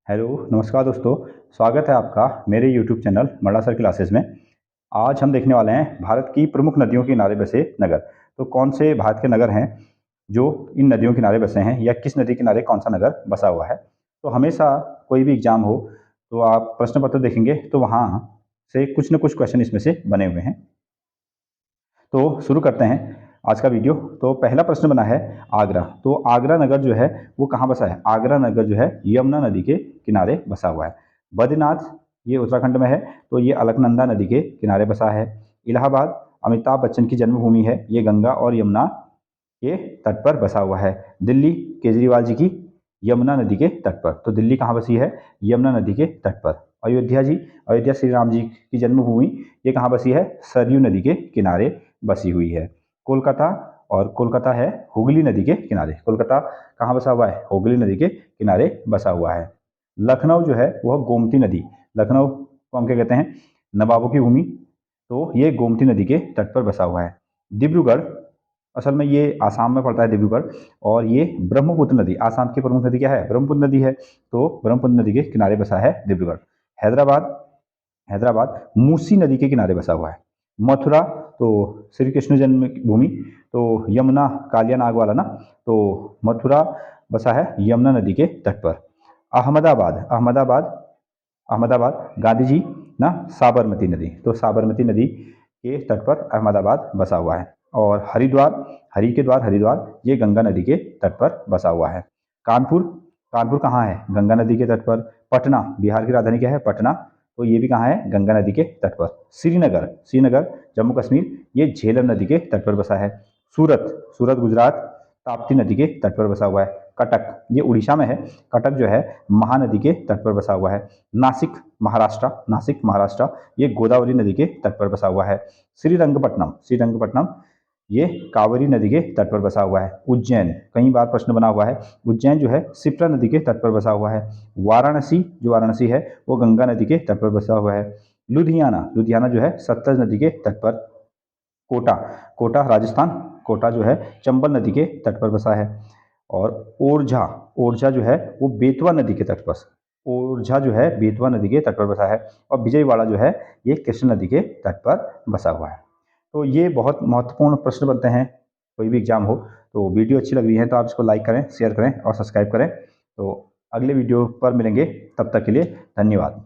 Hello, नमस्कार दोस्तों। स्वागत है आपका मेरे यूट्यूब चैनल मल्ला सर क्लासेस में। आज हम देखने वाले हैं भारत की प्रमुख नदियों के किनारे बसे नगर। तो कौन से भारत के नगर हैं जो इन नदियों के किनारे बसे हैं, या किस नदी किनारे कौन सा नगर बसा हुआ है। तो हमेशा कोई भी एग्जाम हो तो आप प्रश्न पत्र देखेंगे तो वहाँ से कुछ न कुछ क्वेश्चन इसमें से बने हुए हैं। तो शुरू करते हैं आज का वीडियो। तो पहला प्रश्न बना है आगरा। तो आगरा नगर जो है वो कहाँ बसा है। आगरा नगर जो है यमुना नदी के किनारे बसा हुआ है। बद्रीनाथ ये उत्तराखंड में है, तो ये अलकनंदा नदी के किनारे बसा है। इलाहाबाद अमिताभ बच्चन की जन्मभूमि है, ये गंगा और यमुना के तट पर बसा हुआ है। दिल्ली केजरीवाल जी की यमुना नदी के तट पर। तो दिल्ली कहाँ बसी है, यमुना नदी के तट पर। अयोध्या जी, अयोध्या श्री राम जी की जन्मभूमि, ये कहाँ बसी है, सरयू नदी के किनारे बसी हुई है। कोलकाता, और कोलकाता है हुगली नदी के किनारे। कोलकाता कहाँ बसा हुआ है, हुगली नदी के किनारे बसा हुआ है। लखनऊ जो है वह गोमती नदी, लखनऊ को हम क्या कहते हैं, नवाबों की भूमि, तो ये गोमती नदी के तट पर बसा हुआ है। डिब्रूगढ़, असल में ये आसाम में पड़ता है डिब्रूगढ़, और ये ब्रह्मपुत्र नदी, आसाम की प्रमुख नदी क्या है, ब्रह्मपुत्र नदी है, तो ब्रह्मपुत्र नदी के किनारे बसा है डिब्रूगढ़। हैदराबाद, हैदराबाद मूसी नदी के किनारे बसा हुआ है। मथुरा, तो श्री कृष्ण जन्मभूमि, तो यमुना कालिया नाग वाला ना, तो मथुरा बसा है यमुना नदी के तट पर। अहमदाबाद, अहमदाबाद, अहमदाबाद गांधी जी ना, साबरमती नदी, तो साबरमती नदी के तट पर अहमदाबाद बसा हुआ है। और हरिद्वार, हरि के द्वार हरिद्वार, ये गंगा नदी के तट पर बसा हुआ है। कानपुर, कानपुर कहाँ है, गंगा नदी के तट पर। पटना, बिहार की राजधानी क्या है, पटना, तो ये भी कहाँ है, गंगा नदी के तट पर। श्रीनगर, श्रीनगर जम्मू कश्मीर, ये झेलम नदी के तट पर बसा है। सूरत, सूरत गुजरात, ताप्ती नदी के तट पर बसा हुआ है। कटक, ये उड़ीसा में है, कटक जो है महानदी के तट पर बसा हुआ है। नासिक, महाराष्ट्र, नासिक महाराष्ट्र, ये गोदावरी नदी के तट पर बसा हुआ है। श्रीरंगपट्टनम, श्रीरंगपट्टनम, ये कावेरी नदी के तट पर बसा हुआ है। उज्जैन, कई बार प्रश्न बना हुआ है, उज्जैन जो है शिप्रा नदी के तट पर बसा हुआ है। वाराणसी, जो वाराणसी है वो गंगा नदी के तट पर बसा हुआ है। लुधियाना, लुधियाना जो है सतलज नदी के तट पर। कोटा, कोटा राजस्थान, कोटा जो है चंबल नदी के तट पर बसा है। और ओरछा, ओरछा जो है वो बेतवा नदी के तट पर, ओरछा जो है बेतवा नदी के तट पर बसा है। और विजयवाड़ा जो है ये कृष्ण नदी के तट पर बसा हुआ है। तो ये बहुत महत्वपूर्ण प्रश्न बनते हैं कोई भी एग्जाम हो। तो वीडियो अच्छी लग रही है तो आप इसको लाइक करें, शेयर करें और सब्सक्राइब करें। तो अगले वीडियो पर मिलेंगे, तब तक के लिए धन्यवाद।